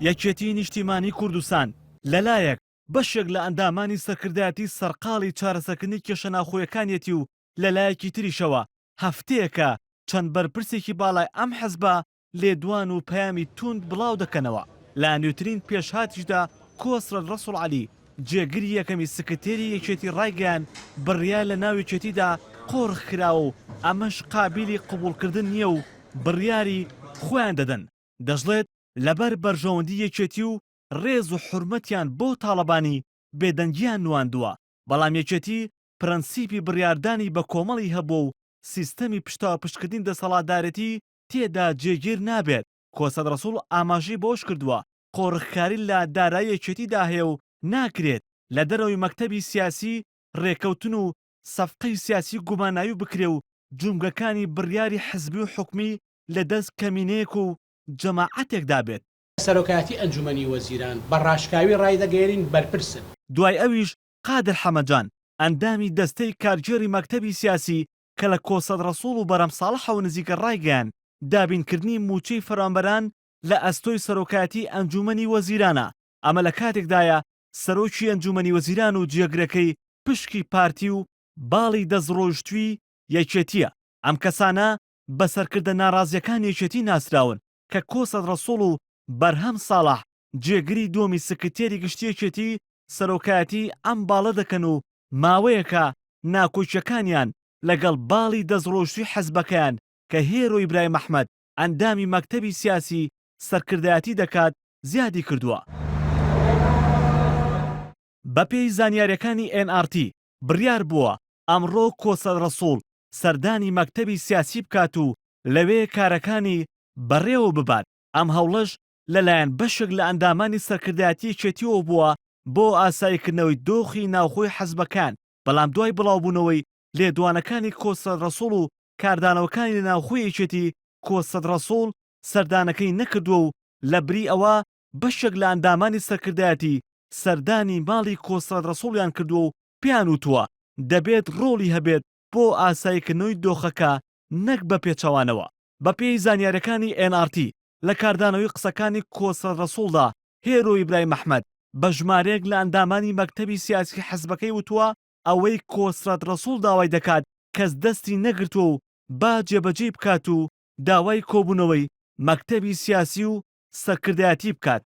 یەکێتی نیشتیمانی کوردستان لەلایەک بەشێک لە ئەندامانی سەرکردایەتی سەرقاڵی چارەسەرکردنی کێشە ناوخۆیەکانیەتی و لەلایەکی تریشەوە هەفتەیەکە چەند بەرپرسێکی باڵای ئەم حەزبە لێدوان و پەیامی توند بڵاو دەکەنەوە. لە نوێترین پێشهاتیشدا کۆسرەد ڕەسوڵ عەلی جێگیری یەکەمی سکرتێری یەکێتی ڕایگەیان بڕیا لە ناو یەکێتیدا قۆڕخ کراوە و ئەمەش قابلی قبوڵکردن نییە و بڕیاری خۆیان دەدەن. دەژڵێت لەبەر بەرژەوەندی یەکێتی و ڕێز و حورمەتیان بۆ تاڵەبانی بێدەنگیان نواندووە، بەڵام یەکێتی پرەنسیپی بڕیاردانی بە کۆمەڵی هەبوو و سیستەمی پشتاوە پشتکردنی دەسەڵاتدارەتی تێدا جێگیر نابێت. کۆسەد ڕەسوڵ ئاماژەی بۆش کردووە قۆڕخکاری لە دارایی یەکێتیدا هەیە و ناکرێت لە دەرەوەی مەکتەبی سیاسی ڕێکەوتن و سەفقەی سیاسی گوماناوی بکرێ و جومگەکانی بڕیاری حزبی و حکومی لەدەست کەمینەیەک و جەماعەتێکدا بێت. سەرۆکایەتی ئەنجومەنی وەزیران بە ڕاشکاوی ڕایدەگەێنین بەرپرسن. دوای ئەویش قادر حەمەجان ئەندامی دەستەی کارگێڕی مەکتەبی سیاسی کە لە کۆسەد ڕەسوڵ و بەرەم ساڵح و نزیکە ڕایگەیان دابینکردنی موچەی فەرمانبەران لە ئەستۆی سەرۆکایەتی ئەنجومەنی وەزیرانە. ئەمە لە کاتێکدایە سەرۆکی ئەنجومەنی وەزیران و جێگرەکەی پشکی پارتی و باڵی دەستڕۆیشتووی یەکێتیە. ئەم کەسانە بە سەرکردە ناڕازیەکان یەکێتی ناسراون کە کۆسەد ڕەسوڵ و بەرهەم ساڵح جێگری دووەمی سکرتێری گشتی یەکێتی سەرۆکایەتی ئەم باڵە دەکەن و ماوەیەکە ناکۆچیەکانیان لەگەڵ باڵی دەستڕۆیشتووی حەزبەکەیان کە هێرۆ ئیبراهیم ئەحمەد ئەندامی مەکتەبی سیاسی سەرکردایەتی دەکات زیادی کردووە. بەپێی زانیاریەکانی NRT بڕیار بووە ئەمڕۆ کۆسەد ڕەسوڵ سەردانی مەکتەبی سیاسی بکات و لەوێ کارەکانی بەڕێوە ببات. ئەم هەوڵەش لەلایەن بەشێک لە ئەندامانی سەرکردایەتی یەکێتیەوە بووە بۆ ئاساییکردنەوەی دۆخی ناوخۆی حەزبەکان، بەڵام دوای بڵاوبوونەوەی لێدوانەکانی کۆسەد ڕەسوڵ و کاردانەوەکانی لە ناوخۆی یەکێتی کۆسەد ڕەسوڵ سەردانەکەی نەکردووە و لە بری ئەوە بەشێک لە ئەندامانی سەرکردایەتی سەردانی ماڵی کۆسەد ڕەسوڵیان کردووە و پێیان وتووە دەبێت ڕۆڵی هەبێت بۆ ئاساییکردنەوەی دۆخەکە نەک بە پێچەوانەوە. بەپێی زانیاریەکانی NRT لە کاردانەوەی قسەکانی کۆسەد ڕەسوڵدا هێرۆ ئیبراهیم ئەحمەد بە ژمارەیەک لە ئەندامانی مەکتەبی سیاسی حەزبەکەی وتووە ئەوەی کۆسەد ڕەسوڵ داوای دەکات کەس دەستی نەگرتووە و با جێبەجێ بکات و داوای کۆبوونەوەی مەکتەبی سیاسی و سەرکردایەتی بکات.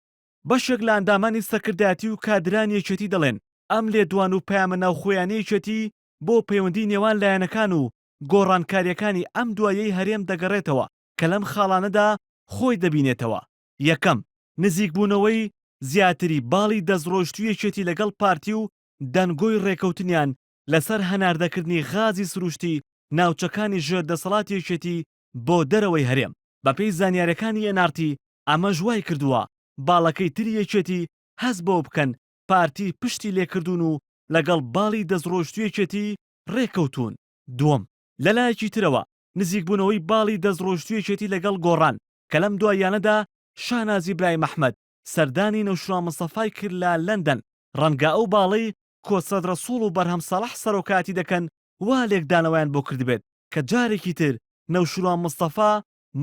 بەشێک لە ئەندامانی سەرکردایەتی و کادرانی یەکێتی دەڵێن ئەم لێدوان و پەیامە ناوخۆیانەی یەکێتی بۆ پەیوەندی نێوان لایەنەکان و گۆڕانکاریەکانی ئەم دوایەی هەرێم دەگەڕێتەوە کە لەم خاڵانەدا خۆی دەبینێتەوە. یەکەم، نزیکبوونەوەی زیاتری باڵی دەستڕۆیشتووی یەکێتی لەگەڵ پارتی و دەنگۆی ڕێکەوتنیان لەسەر هەناردەکردنی غازی سروشتی ناوچەکانی ژێردەسەڵاتی یەکێتی بۆ دەرەوەی هەرێم. بەپێی زانیاریەکانی NRT ئەمەش وای کردووە باڵەکەی تری یەکێتی هەست بۆ بکەن پارتی پشتی لێکردوون و لەگەڵ باڵی دەستڕۆیشتووی یەکێتی ڕێکەوتون. دووەم، لەلایەکی ترەوە نزیکبوونەوەی باڵی دەستڕۆیشتووی یەکێتی لەگەڵ گۆڕان کە لەم دواییانەدا شانازی ئیبراهیم ئەحمەد سەردانی نەوشەروان مستەفای کرد لە لەندەن. ڕەنگە ئەو باڵەی کۆسەد ڕەسوڵ و بەرهەم ساڵح سەرۆکایەتی دەکەن وا لێکدانەوەیان بۆ کردبێت کە جارێکی تر نەوشەروان مستەفا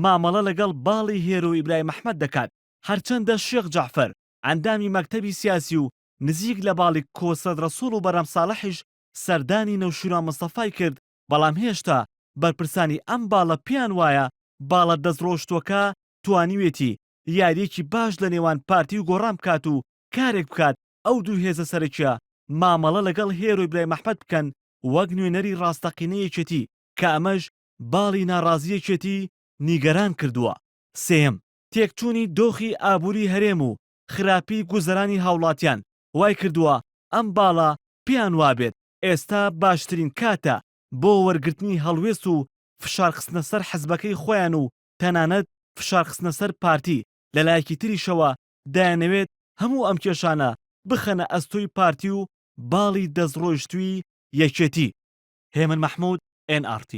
مامەڵە لەگەڵ باڵی هێرۆ ئیبراهیم ئەحمەد دەکات. هەرچەندە شێخ جەعفەر ئەندامی مەکتەبی سیاسی و نزیک لە باڵی کۆسەد ڕەسوڵ و بەرهەم ساڵحیش سەردانی نەوشەروان مستەفای کرد، بەڵام هێشتا بەرپرسانی ئەم باڵە پیان وایە باڵە دەستڕۆیشتووەکە توانیوێتی یاریەکی باش لە نێوان پارتی و گۆڕان بکات و کارێک بکات ئەو دوو هێزە سەرەکیە مامەڵە لەگەڵ هێرۆ ئیبراهیم ئەحمەد بکەن وەک نوێنەری ڕاستەقینەی یەکێتی کە ئەمەش باڵی ناڕازی یەکێتی نیگەران کردووە. سێم، تێکچوونی دۆخی ئابووری هەرێم و خراپی گوزەرانی هاوڵاتیان وای کردووە ئەم باڵە پیان وابێت ئێستا باشترین کاتە بۆ وەرگرتنی هەڵوێست و فشارخستنە سەر حەزبەکەی خۆیان و تەنانەت فشارخستنە سەر پارتی. لەلایەکی تریشەوە دایانەوێت هەموو ئەم کێشانە بخەنە ئەستۆی پارتی و باڵی دەستڕۆیشتووی یەکێتی. هێمن مەحموود، NRT.